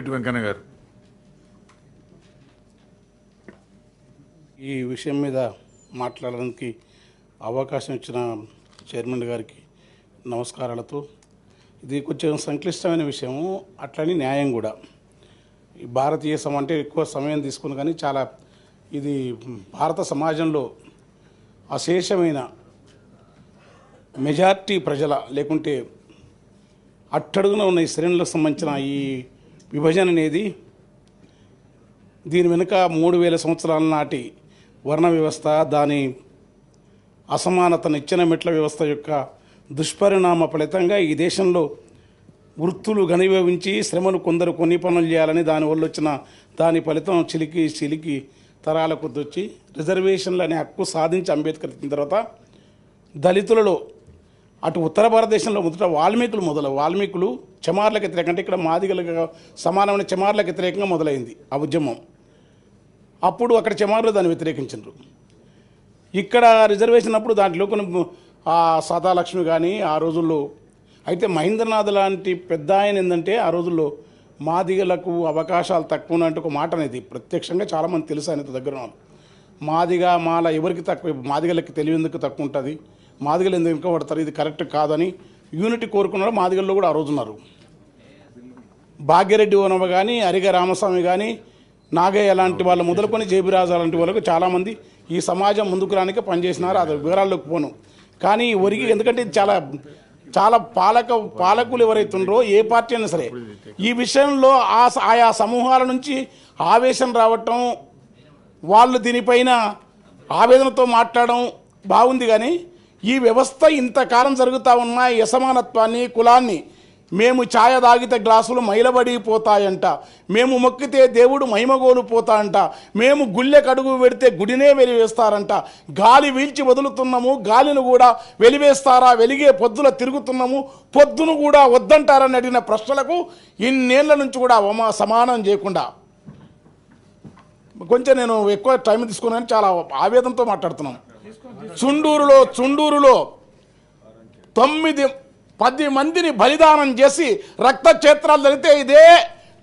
పాల్రెడ్డి వెంకన్న గారు. ఈ విషయం మీద మాట్లాడడానికి అవకాశం ఇచ్చిన చైర్మన్ గారికి నమస్కారాలతో, ఇది కొంచెం సంక్లిష్టమైన విషయము, అట్లని న్యాయం కూడా. ఈ భారతీయ అంటే ఎక్కువ సమయం తీసుకుని, కానీ చాలా ఇది భారత సమాజంలో అశేషమైన మెజార్టీ ప్రజల లేకుంటే అట్టడుగున ఉన్న ఈ శ్రేణులకు సంబంధించిన ఈ విభజన అనేది, దీని వెనుక 3000 సంవత్సరాల నాటి వర్ణ వ్యవస్థ, దాని అసమానత, నిచ్చెన మెట్ల వ్యవస్థ యొక్క దుష్పరిణామ ఫలితంగా ఈ దేశంలో వృత్తులు ఘనీభవించి శ్రమను కొందరు కొన్ని పనులు చేయాలని దానివల్ల వచ్చిన దాని ఫలితం చిలికి తరాల కొద్ది వచ్చి రిజర్వేషన్లు అనే హక్కు సాధించి అంబేద్కర్ ఇచ్చిన తర్వాత దళితులలో అటు ఉత్తర భారతదేశంలో మొదట వాల్మీకులు చమార్లకు వ్యతిరేకంగా, అంటే ఇక్కడ మాదిగలకు సమానమైన చమార్లకు వ్యతిరేకంగా మొదలైంది ఆ ఉద్యమం. అప్పుడు అక్కడ చమార్లు దాన్ని వ్యతిరేకించారు. ఇక్కడ రిజర్వేషన్ అప్పుడు దాంట్లో కొన్ని సదాలక్ష్మి కానీ ఆ రోజుల్లో, అయితే మహేంద్రనాథ్ లాంటి పెద్ద ఆయన ఏంటంటే ఆ రోజుల్లో మాదిగలకు అవకాశాలు తక్కువ అంటే ఒక మాట అనేది ప్రత్యక్షంగా చాలామంది తెలుసు ఆయన దగ్గర. మాల ఎవరికి తక్కువ, మాదిగలకి తెలివేందుకు తక్కువ ఉంటుంది, మాదిగలు ఎందుకు వెనుకబడతారు, ఇది కరెక్ట్ కాదని యూనిటీ కోరుకున్నారు. మాదిగల్లో కూడా ఆ రోజు ఉన్నారు. భాగ్యరెడ్డి ఓనవ కానీ, అరిగ రామస్వామి కానీ, నాగయ్య లాంటి వాళ్ళు మొదలుకొని జేబిరాజు లాంటి వాళ్ళకు చాలామంది ఈ సమాజం ముందుకు రానికే పనిచేసినారు. అది వివరాల్లోకి పోను. కానీ ఒరిగి, ఎందుకంటే చాలా పాలకులు ఎవరైతుండ్రో ఏ పార్టీ అయినా సరే ఈ విషయంలో ఆయా సమూహాల నుంచి ఆవేశం రావటం, వాళ్ళు దీనిపైన ఆవేదనతో మాట్లాడడం బాగుంది. కానీ ఈ వ్యవస్థ ఇంతకాలం జరుగుతూ ఉన్న ఈ అసమానత్వాన్ని, కులాన్ని, మేము ఛాయ తాగితే గ్లాసులు మైలబడిపోతాయంట, మేము మొక్కితే దేవుడు మహిమగోలు పోతాయంట, మేము గుళ్ళె కడుగు పెడితే గుడినే వెలివేస్తారంట, గాలి వీల్చి వదులుతున్నాము గాలిని కూడా వెలివేస్తారా, వెలిగే పొద్దుల తిరుగుతున్నాము పొద్దును కూడా వద్దంటారని అడిగిన ప్రశ్నలకు ఇన్నేళ్ల నుంచి కూడా సమానం చేయకుండా, కొంచెం నేను ఎక్కువ టైం తీసుకున్నాను, చాలా ఆవేదనతో మాట్లాడుతున్నాను. చుండూరులో 9-10 మందిని బలిదానం చేసి రక్తక్షేత్రాలు జరిగితే ఇదే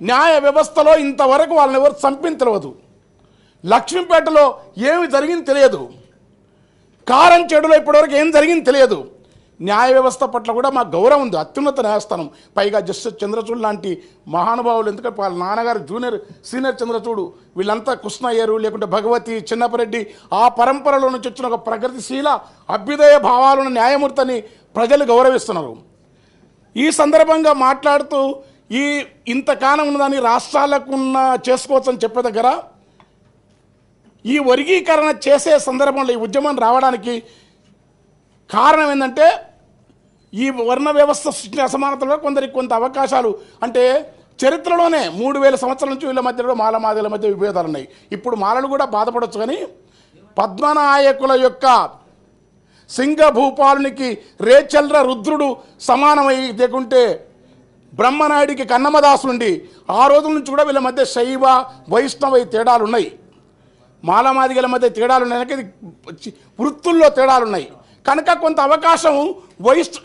న్యాయ వ్యవస్థలో ఇంతవరకు వాళ్ళని ఎవరు చంపిన తెలియదు. లక్ష్మీపేటలో ఏమి జరిగింది తెలియదు. కారం చెడులో ఇప్పటివరకు ఏం జరిగింది తెలియదు. న్యాయ వ్యవస్థ పట్ల కూడా మాకు గౌరవం ఉంది, అత్యున్నత న్యాయస్థానం. పైగా జస్టిస్ చంద్రచూడ్ లాంటి మహానుభావులు, ఎందుకంటే వాళ్ళ నాన్నగారు సీనియర్ చంద్రచూడ్, వీళ్ళంతా కృష్ణయ్యరు, లేకుంటే భగవతి, చిన్నపరెడ్డి, ఆ పరంపరలో నుంచి వచ్చిన ఒక ప్రగతిశీల అభ్యుదయ భావాలను న్యాయమూర్తిని ప్రజలు గౌరవిస్తున్నారు. ఈ సందర్భంగా మాట్లాడుతూ ఇంతకాలం ఉన్నదాన్ని రాష్ట్రాలకున్న చేసుకోవచ్చని చెప్పే దగ్గర ఈ వర్గీకరణ చేసే సందర్భంలో ఈ ఉద్యమం రావడానికి కారణం ఏంటంటే ఈ వర్ణ వ్యవస్థ సృష్టించిన అసమానతలో కొందరికి కొంత అవకాశాలు, అంటే చరిత్రలోనే 3000 సంవత్సరాల నుంచి వీళ్ళ మధ్యలో మాదిగల మధ్య విభేదాలు ఉన్నాయి. ఇప్పుడు మాలలు కూడా బాధపడవచ్చు. కానీ పద్మనాయకుల యొక్క సింగభూపాలునికి రేచల్ర రుద్రుడు సమానమై, లేకుంటే బ్రహ్మనాయుడికి కన్నమదాసులుండి ఆ రోజుల నుంచి కూడా వీళ్ళ మధ్య శైవ వైష్ణవ తేడాలు ఉన్నాయి. మాదిగల మధ్య తేడాలు ఉన్నాయి, వృత్తుల్లో తేడాలు ఉన్నాయి. కనుక కొంత అవకాశం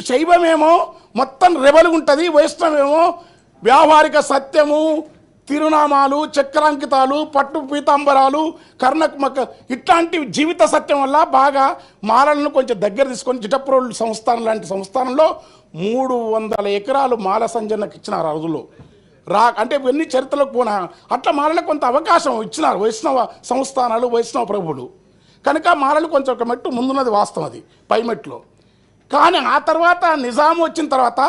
శైవమేమో మొత్తం రెబలు ఉంటుంది, వైష్ణవేమో వ్యావహారిక సత్యము, తిరునామాలు, చక్రాంకితాలు, పట్టు పీతాంబరాలు, ఇట్లాంటి జీవిత సత్యం వల్ల బాగా మాలలను కొంచెం దగ్గర తీసుకొని జిటప్రోలు సంస్థానం లాంటి సంస్థానంలో 300 ఎకరాలు మాల సంజనకు ఇచ్చినారు ఆ రోజుల్లో. అంటే ఇవన్నీ చరిత్రలోకి పోనా, అట్లా మాలలకు కొంత అవకాశం ఇచ్చినారు వైష్ణవ సంస్థానాలు, వైష్ణవ ప్రభువులు. కనుక మాలలు కొంచెం ఒక మెట్టు ముందున్నది వాస్తవం, అది పై మెట్టులో. కానీ ఆ తర్వాత నిజాం వచ్చిన తర్వాత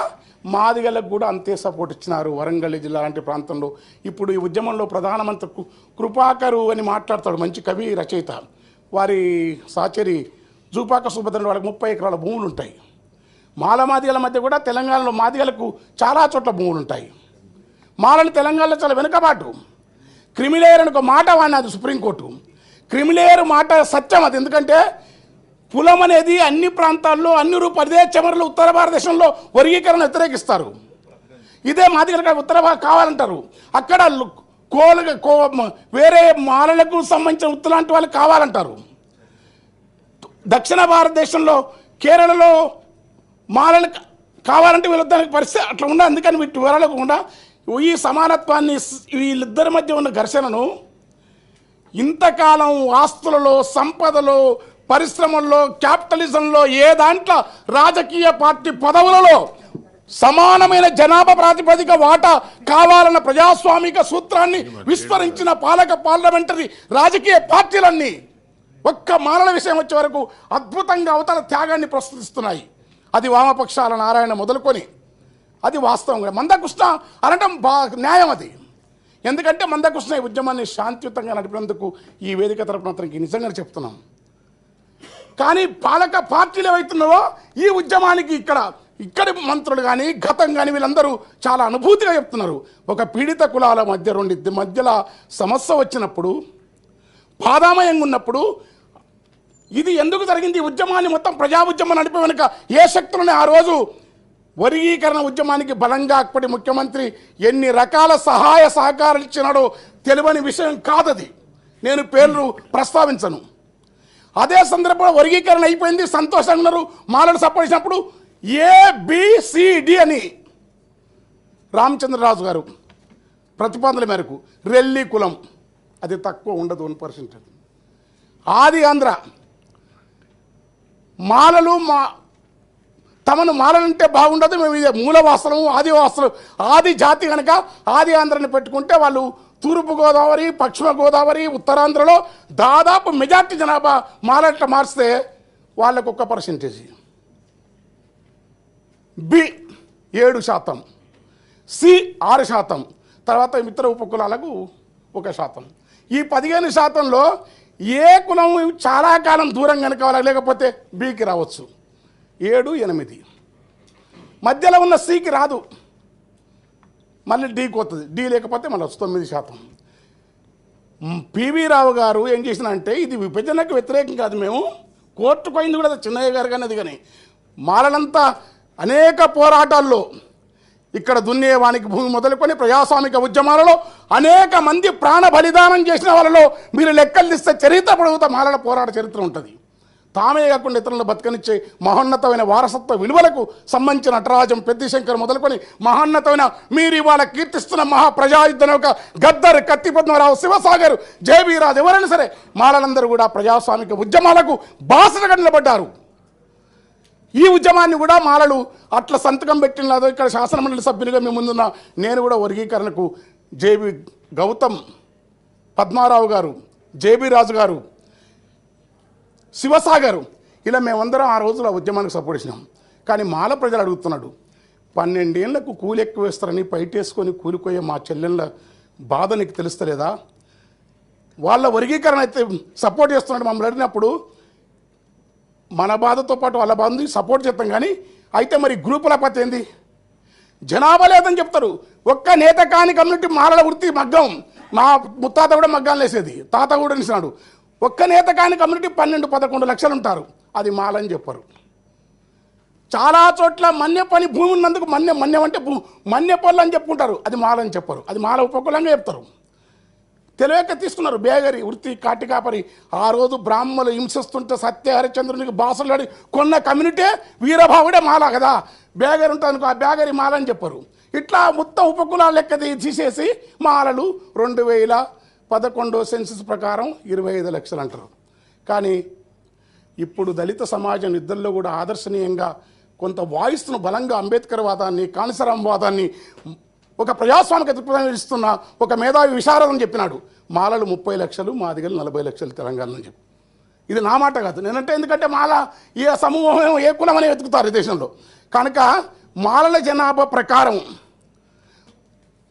మాదిగలకు కూడా అంతే సపోర్ట్ ఇచ్చినారు. వరంగల్ జిల్లా లాంటి ప్రాంతంలో ఇప్పుడు ఈ ఉద్యమంలో ప్రధానమంత్రి కృపాకరు అని మాట్లాడతాడు, మంచి కవి రచయిత. వారి సాచరి జూపాక సుభద్ర, వాళ్ళకి 30 ఎకరాల భూములు ఉంటాయి. మాదిగల మధ్య కూడా తెలంగాణలో మాదిగలకు చాలా చోట్ల భూములు ఉంటాయి. మాలలు తెలంగాణలో చాలా వెనుకబాటు. క్రిమిలేయర్ అని ఒక మాట వాడినది సుప్రీంకోర్టు. క్రిమిలేయర్ మాట సత్యం అది, ఎందుకంటే కులం అనేది అన్ని ప్రాంతాల్లో అన్ని అదే చమరలు ఉత్తర భారతదేశంలో వర్గీకరణ వ్యతిరేకిస్తారు. ఇదే మాదిగలకు ఉత్తర కావాలంటారు. అక్కడ వేరే మాలలకు సంబంధించిన ఉత్తలాంటి వాళ్ళు కావాలంటారు. దక్షిణ భారతదేశంలో కేరళలో మాలలు కావాలంటే వీళ్ళొద్దానికి పరిస్థితి అట్లా ఉండదు. అందుకని వీటి వివరాలకు కూడా ఈ సమానత్వాన్ని వీళ్ళిద్దరి మధ్య ఉన్న ఘర్షణను ఇంతకాలం ఆస్తులలో, సంపదలో, పరిశ్రమల్లో, క్యాపిటలిజంలో, ఏ దాంట్లో రాజకీయ పార్టీ పదవులలో సమానమైన జనాభా ప్రాతిపదిక వాటా కావాలన్న ప్రజాస్వామిక సూత్రాన్ని విస్మరించిన పాలక పార్లమెంటరీ రాజకీయ పార్టీలన్నీ ఒక్క మాలల విషయం వచ్చే వరకు అద్భుతంగా అవతల త్యాగాన్ని ప్రస్తుతిస్తున్నాయి. అది వామపక్షాల నారాయణ మొదలుకొని అది వాస్తవంగా మందకృష్ణ అనడం న్యాయం. అది ఎందుకంటే మందకృష్ణ ఈ ఉద్యమాన్ని శాంతియుతంగా నడిపినందుకు ఈ వేదిక తరపున అతనికి నిజంగా చెప్తున్నాం. కానీ పాలక పార్టీలు ఏవైతున్నావో ఈ ఉద్యమానికి ఇక్కడి మంత్రులు కానీ గతం కానీ వీళ్ళందరూ చాలా అనుభూతిగా చెప్తున్నారు. ఒక పీడిత కులాల మధ్యలో సమస్య వచ్చినప్పుడు, బాధామయంగా ఉన్నప్పుడు ఇది ఎందుకు జరిగింది? ఈ ఉద్యమాన్ని మొత్తం ప్రజా ఉద్యమం నడిపే వెనుక ఏ శక్తులని ఆ రోజు వర్గీకరణ ఉద్యమానికి బలంగా అప్పటి ముఖ్యమంత్రి ఎన్ని రకాల సహాయ సహకారాలు ఇచ్చినాడో తెలియని విషయం కాదది. నేను పేర్లు ప్రస్తావించను. అదే సందర్భంలో వర్గీకరణ అయిపోయింది, సంతోషంగా ఉన్నారు. మాలలు సపోర్ట్ చేసినప్పుడు ABCD అని రామచంద్రరాజు గారు ప్రతిపాదనల మేరకు రెల్లి కులం, అది తక్కువ ఉండదు 1%. ఆది ఆంధ్ర మాలలు తమను మాలలంటే బాగుండదు, మేము ఇదే మూలవాసులము, ఆదివాసులు, ఆది జాతి కనుక ఆది ఆంధ్రని పెట్టుకుంటే వాళ్ళు తూర్పుగోదావరి, పశ్చిమ గోదావరి, ఉత్తరాంధ్రలో దాదాపు మెజార్టీ జనాభా మాలట్ల మార్చితే వాళ్ళకు 1%, B 7%, C 6%, తర్వాత ఇతర ఉపకులాలకు 1%. ఈ 15%లో ఏ కులం చాలా కాలం దూరం కనుక వాళ్ళకి లేకపోతే Bకి రావచ్చు. 7, 8 మధ్యలో ఉన్న Cకి రాదు, మళ్ళీ Dకి వస్తుంది. D లేకపోతే మళ్ళీ 9%. పివి రావు గారు ఏం చేసినంటే ఇది విభజనకు వ్యతిరేకం కాదు, మేము కోర్టుకు పోయింది కూడా చిన్నయ్య గారు కానీ అది కానీ మాలలంతా అనేక పోరాటాల్లో ఇక్కడ దున్నేవానికి భూమి మొదలుకొని ప్రజాస్వామిక ఉద్యమాలలో అనేక మంది ప్రాణ బలిదానం చేసిన వాళ్ళలో మీరు లెక్కలు తీస్తే చరిత్ర పొడుగుతా మాలల పోరాట చరిత్ర ఉంటుంది. తామే కాకుండా ఇతరులను బతకనిచ్చే మహోన్నతమైన వారసత్వ విలువలకు సంబంధించిన నటరాజం, పెద్దిశంకర్ మొదలుకొని మహోన్నతమైన మీరు ఇవాళ కీర్తిస్తున్న మహాప్రజాయుద్ధం ఒక గద్దర్, కత్తి పద్మరావు, శివసాగర్, జేబీ రాజు ఎవరైనా సరే మాలలందరూ కూడా ప్రజాస్వామిక ఉద్యమాలకు బాసటగా నిలబడ్డారు. ఈ ఉద్యమాన్ని కూడా మాలలు అట్లా సంతకం పెట్టినదో ఇక్కడ శాసనమండలి సభ్యులుగా మేము ముందున్న నేను కూడా వర్గీకరణకు జేబీ గౌతమ్, పద్మారావు గారు, జేబీ రాజు గారు, శివసాగర్ ఇలా మేమందరం ఆ రోజుల ఉద్యమానికి సపోర్ట్ చేసినాం. కానీ మాల ప్రజలు అడుగుతున్నాడు, 12 ఏళ్లకు కూలి ఎక్కువ వేస్తారని పైటేసుకొని కూలిపోయే మా చెల్లెళ్ళ బాధ నీకు తెలుస్తలేదా? వాళ్ళ వర్గీకరణ అయితే సపోర్ట్ చేస్తున్నాడు మమ్మల్ని అడిగినప్పుడు మన బాధతో పాటు వాళ్ళ బాధని సపోర్ట్ చేస్తాం. కానీ అయితే మరి గ్రూపుల పద్ధతి ఏంది? జనాభా లేదని చెప్తారు. ఒక్క నేత కాని కమ్యూనిటీ మాలల వృత్తి మగ్గం, మా ముత్తాత కూడా మగ్గాలు వేసేది, తాత కూడా నిలిచినాడు. ఒక్క నేత కాని కమ్యూనిటీ 12-11 లక్షలు ఉంటారు, అది మాలని చెప్పరు. చాలా చోట్ల మన్య పని భూమి ఉన్నందుకు మన్యం అంటే మన్య పనులు అని చెప్పుకుంటారు, అది మాలని చెప్పరు, అది మాల ఉపకులంగా చెప్తారు. తెలియక తీసుకున్నారు. బేగరి వృత్తి కాటికాపరి ఆ రోజు బ్రాహ్మణులు హింసిస్తుంటే సత్య హరిశ్చంద్రునికి బాసలాడి కొన్న కమ్యూనిటీ వీరభావుడే మాల కదా, బేగరి ఉంటాను ఆ బేగరి మాల అని చెప్పరు. ఇట్లా మొత్తం ఉపకులాల లెక్క తీసేసి మాలలు 2011 సెన్సస్ ప్రకారం 25 లక్షలు అంటారు. కానీ ఇప్పుడు దళిత సమాజం ఇద్దరిలో కూడా ఆదర్శనీయంగా కొంత వాయిస్ను బలంగా అంబేద్కర్ వాదాన్ని, కాన్సరాం వాదాన్ని, ఒక ప్రజాస్వామిక దృక్పథం ఇస్తున్న ఒక మేధావి విశారదని చెప్పినాడు. మాలలు 30 లక్షలు, మాదిగలు 40 లక్షలు తెలంగాణ అని చెప్పి. ఇది నా మాట కాదు, నేనంటే ఎందుకంటే మాల ఏ సమూహం ఏ కులం అని వెతుకుతారు ఈ దేశంలో. కనుక మాలల జనాభా ప్రకారం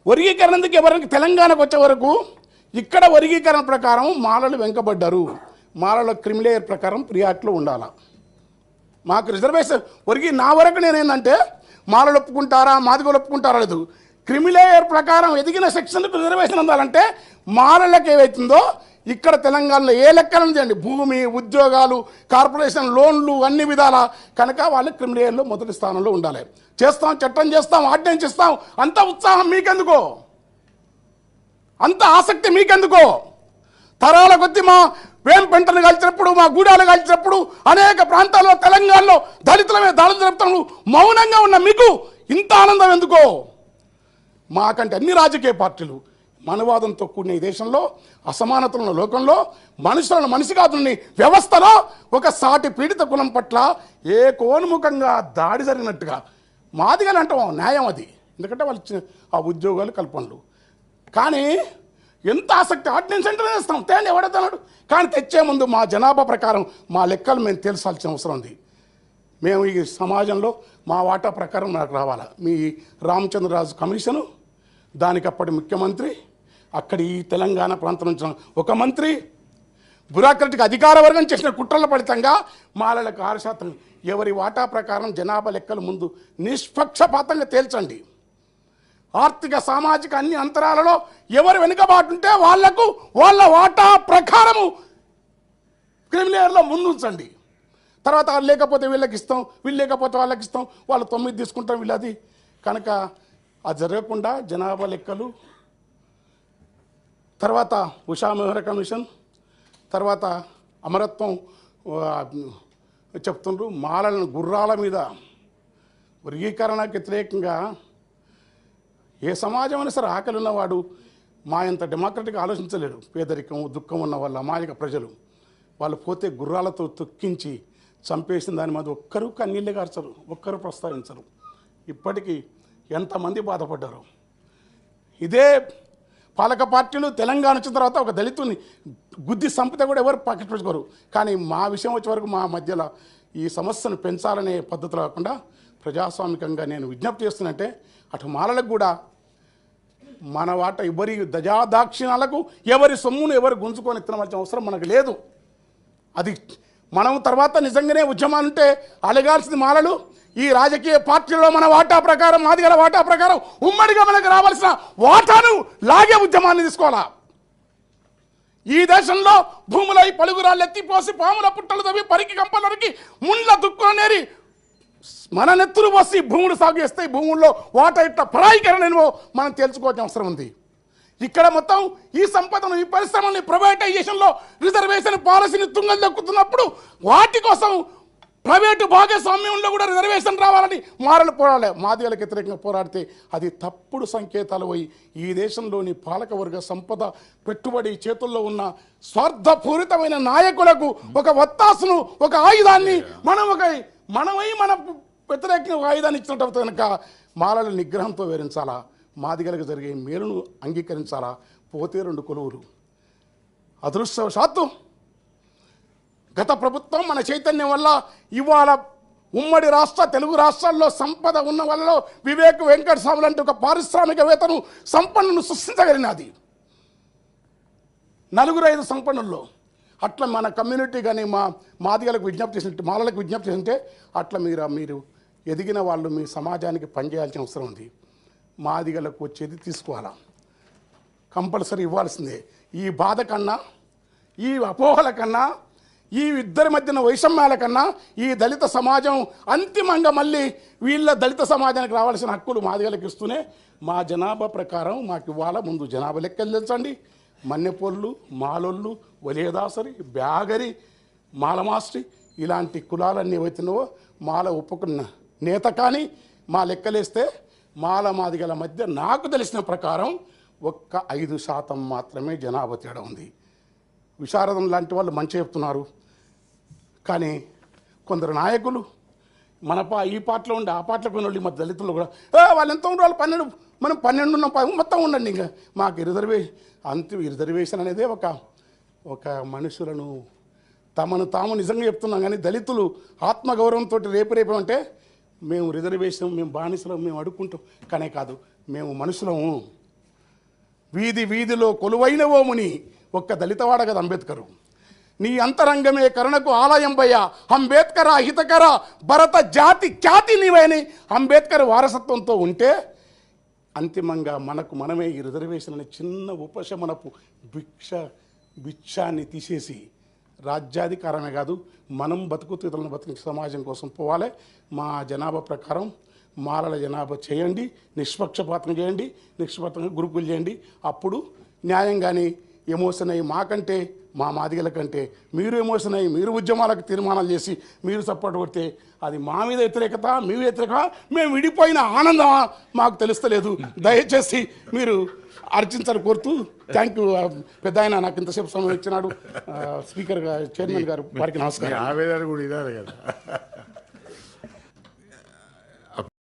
వర్గీకరణకి ఎవరికి తెలంగాణకు వచ్చే వరకు ఇక్కడ వర్గీకరణ ప్రకారం మాలలు వెనుకబడ్డారు. మాలల క్రిమిలేయర్ ప్రకారం ప్రియాట్లో ఉండాలా, మాకు రిజర్వేషన్ నా వరకు నేనేందంటే మాలలు ఒప్పుకుంటారా మాదిగలు ఒప్పుకుంటారా లేదు, క్రిమిలేయర్ ప్రకారం ఎదిగిన సెక్షన్లకు రిజర్వేషన్ అందాలంటే మాలలకు ఏవైతుందో ఇక్కడ తెలంగాణలో ఏ లెక్కలను చేయండి, భూమి, ఉద్యోగాలు, కార్పొరేషన్ లోన్లు అన్ని విధాల కనుక వాళ్ళు క్రిమిలేయర్లో మొదటి స్థానంలో ఉండాలి. చేస్తాం, చట్టం చేస్తాం, ఆర్డినెన్స్ ఇస్తాం, అంత ఉత్సాహం మీకెందుకో, అంత ఆసక్తి మీకెందుకో? తరాల కొద్ది మా వేంపెంటను కలిసినప్పుడు, మా గూడాలు కలిసినప్పుడు అనేక ప్రాంతాల్లో తెలంగాణలో దళితులమే దాడులు జరుపుతాము, మౌనంగా ఉన్న మీకు ఇంత ఆనందం ఎందుకో? మాకంటే అన్ని రాజకీయ పార్టీలు మనవాదంతో కూడిన ఈ దేశంలో, అసమానతల లోకంలో, మనుషులను మనిషి కాదుని వ్యవస్థలో ఒక సాటి పీడిత కులం పట్ల ఏ కోన్ముఖంగా దాడి జరిగినట్టుగా మాదిగలు అంటాం, న్యాయం అది. ఎందుకంటే వాళ్ళు ఆ ఉద్యోగాలు కల్పనలు. కానీ ఎంత ఆసక్తి ఆర్డినెన్స్ సెంటర్ వేస్తాం, తేండి ఎవడతాడు. కానీ తెచ్చే ముందు మా జనాభా ప్రకారం మా లెక్కలు మేము తెలుసాల్సిన అవసరం ఉంది. మేము ఈ సమాజంలో మా వాటా ప్రకారం నాకు రావాలా. మీ రామచంద్రరాజు కమిషను, దానికి అప్పటి ముఖ్యమంత్రి, అక్కడి ఈ తెలంగాణ ప్రాంతం నుంచి ఒక మంత్రి, బ్యూరోక్రటిక్ అధికార వర్గం చేసిన కుట్రల ఫలితంగా మాలలకు 6% ఎవరి వాటా ప్రకారం జనాభా లెక్కలు ముందు నిష్పక్షపాతంగా తేల్చండి. ఆర్థిక సామాజిక అన్ని అంతరాలలో ఎవరు వెనుకబాటు ఉంటే వాళ్లకు వాళ్ళ వాటా ప్రకారము క్రిమినల్లో ముందుంచండి. తర్వాత వాళ్ళు లేకపోతే వీళ్ళకి ఇస్తాం, వీళ్ళు లేకపోతే వాళ్ళకి ఇస్తాం, వాళ్ళు 9 తీసుకుంటాం వీళ్ళది. కనుక అది జరగకుండా జనాభా లెక్కలు, తర్వాత ఉషా మెహ్రా కమిషన్, తర్వాత అమరత్వం చెప్తుండ్రు. మాలలను గుర్రాల మీద వర్గీకరణకు వ్యతిరేకంగా ఏ సమాజం అయినా సరే ఆకలి ఉన్నవాడు మా ఇంత డెమోక్రటిక్ ఆలోచించలేడు. పేదరికం, దుఃఖం ఉన్న వాళ్ళ అమాయక ప్రజలు వాళ్ళు పోతే గుర్రాలతో తొక్కించి చంపేసిన దాని మీద ఒక్కరూ కన్నీళ్ళే గార్చరు, ఒక్కరు ప్రస్తావించరు. ఇప్పటికీ ఎంతమంది బాధపడ్డారు. ఇదే పాలక పార్టీలు తెలంగాణ వచ్చిన తర్వాత ఒక దళితుని గుద్ది సంపద కూడా ఎవరు పట్టించుకోరు. కానీ మా విషయం వచ్చే వరకు మా మధ్యలో ఈ సమస్యను పెంచాలనే పద్ధతిలో కాకుండా ప్రజాస్వామికంగా నేను విజ్ఞప్తి చేస్తున్నట్టే అటు మాలలకు కూడా మన వాట ఎవరి దజాదాక్షిణాలకు ఎవరి సొమ్మును ఎవరు గుంజుకొని తినవలసిన అవసరం మనకు లేదు. అది మనం తర్వాత నిజంగానే ఉద్యమాలుంటే అలగాల్సింది మాలలు. ఈ రాజకీయ పార్టీలో మన వాటా ప్రకారం, మాదిగల వాటా ప్రకారం ఉమ్మడిగా మనకు రావాల్సిన వాటాను లాగే ఉద్యమాన్ని తీసుకోవాలా. ఈ దేశంలో భూములై పలుగురాళ్ళు ఎత్తిపోసి పాముల పుట్టలు తవ్వి పరికి కంపలరికి ముండ్ల దుక్కులు నేరి మన నెత్తులు పోసి భూములు సాగు చేస్తే భూముల్లో వాటా ఇట్లా పరాయీకరణను మనం తెలుసుకోవాల్సిన అవసరం ఉంది. ఇక్కడ మొత్తం ఈ సంపదను, ఈ పరిశ్రమని ప్రైవేటైజేషన్లో రిజర్వేషన్ పాలసీని తుంగలు దక్కుతున్నప్పుడు వాటి కోసం ప్రైవేటు భాగస్వామ్యంలో కూడా రిజర్వేషన్ రావాలని మారలు పోరాడాలి. మాదిగలకు వ్యతిరేకంగా పోరాడితే అది తప్పుడు సంకేతాలు పోయి ఈ దేశంలోని పాలకవర్గ సంపద పెట్టుబడి చేతుల్లో ఉన్న స్వార్థపూరితమైన నాయకులకు ఒక వత్తాసును, ఒక ఆయుధాన్ని మనమై మన వ్యతిరేకంగా ఒక ఆయుధాన్ని ఇచ్చినట్టు కనుక మాలల నిగ్రహంతో వివరించాలా. మాదిగలకు జరిగే మేలును అంగీకరించాలా. పోతే 2 కొలువులు. అదృష్టవశాత్తు గత ప్రభుత్వం మన చైతన్యం వల్ల ఇవాళ ఉమ్మడి రాష్ట్ర తెలుగు రాష్ట్రాల్లో సంపద ఉన్న వాళ్ళలో వివేక్ వెంకట స్వామి లాంటి ఒక పారిశ్రామికవేత్తను సంపన్నును సృష్టించగలిగినది. 4-5 సంపన్నుల్లో అట్లా మన కమ్యూనిటీ కానీ మాదిగలకు విజ్ఞప్తి చేసినట్టు, మాలలకు విజ్ఞప్తి చేస్తుంటే అట్లా మీరు ఎదిగిన వాళ్ళు మీ సమాజానికి పనిచేయాల్సిన అవసరం ఉంది. మాదిగలకు వచ్చేది తీసుకోవాలా, కంపల్సరీ ఇవ్వాల్సిందే. ఈ బాధ కన్నా, ఈ అపోహల కన్నా, ఈ ఇద్దరి మధ్యన వైషమ్యాల కన్నా ఈ దళిత సమాజం అంతిమంగా మళ్ళీ వీళ్ళ దళిత సమాజానికి రావాల్సిన హక్కులు మాదిగలకు ఇస్తూనే మా జనాభా ప్రకారం మాకు ఇవ్వాల. ముందు జనాభా లెక్కలు తెలుసండి. మన్నెపోళ్ళు, మాలోళ్ళు, వలియదాసరి, బ్యాగరి, మాలమాస్టి ఇలాంటి కులాలన్నీ ఏవైతున్నావో మాల ఒప్పుకున్న నేత కానీ మా లెక్కలేస్తే మాల మాదిగల మధ్య నాకు తెలిసిన ప్రకారం ఒక్క 5% మాత్రమే జనాభా తేడా ఉంది. విశారదం లాంటి వాళ్ళు మంచి చెప్తున్నారు. కానీ కొందరు నాయకులు ఈ పార్టీలో ఉండి ఆ పార్టీలో కొన్ని వాళ్ళు మా దళితులు కూడా వాళ్ళు ఎంత ఉండాలి 12, మనం 12 ఉన్నాం, మొత్తం ఉండండి. ఇంకా మాకు రిజర్వేషన్ అనేది ఒక మనుషులను తమను తాము నిజంగా చెప్తున్నాం. కానీ దళితులు ఆత్మగౌరవంతో రేపు అంటే మేము రిజర్వేషన్, మేము బానిసలం, మేము అడుక్కుంటాం. కానీ కాదు, మేము మనుషులము. వీధిలో కొలువైనవో ముని ఒక్క దళితవాడ కదా అంబేద్కరు. నీ అంతరంగమే కరుణకు ఆలయం భయ అంబేద్కర హితకర భరత జాతి ఖ్యాతి నీవని అంబేద్కర్ వారసత్వంతో ఉంటే అంతిమంగా మనమే ఈ రిజర్వేషన్ అనే చిన్న ఉపశమనపు భిక్షాన్ని తీసేసి రాజ్యాధికారమే కాదు మనం బతుకుతూ ఇతరులను బతికించే సమాజం కోసం పోవాలి. మా జనాభా ప్రకారం మాలల జనాభా చేయండి, నిష్పక్షపాతం చేయండి, నిష్పక్షంగా గ్రూపులు చేయండి. అప్పుడు న్యాయంగానే ఎమోషన్ అయ్యి మాకంటే మా మాదిగల కంటే మీరు ఎమోషన్ అయ్యి మీరు ఉద్యమాలకు తీర్మానాలు చేసి మీరు సపోర్ట్ కొడితే అది మా మీద వ్యతిరేకత మీ వ్యతిరేకత మేము విడిపోయిన ఆనందమా మాకు తెలుస్తలేదు. దయచేసి మీరు అర్చించాలని కోరుతూ థ్యాంక్ యూ. పెద్ద ఆయన నాకు ఇంతసేపు సమయం ఇచ్చినాడు. స్పీకర్ చైర్మన్ గారు వారికి నమస్కారం. ఆవేదన కూడా ఇదే కదా.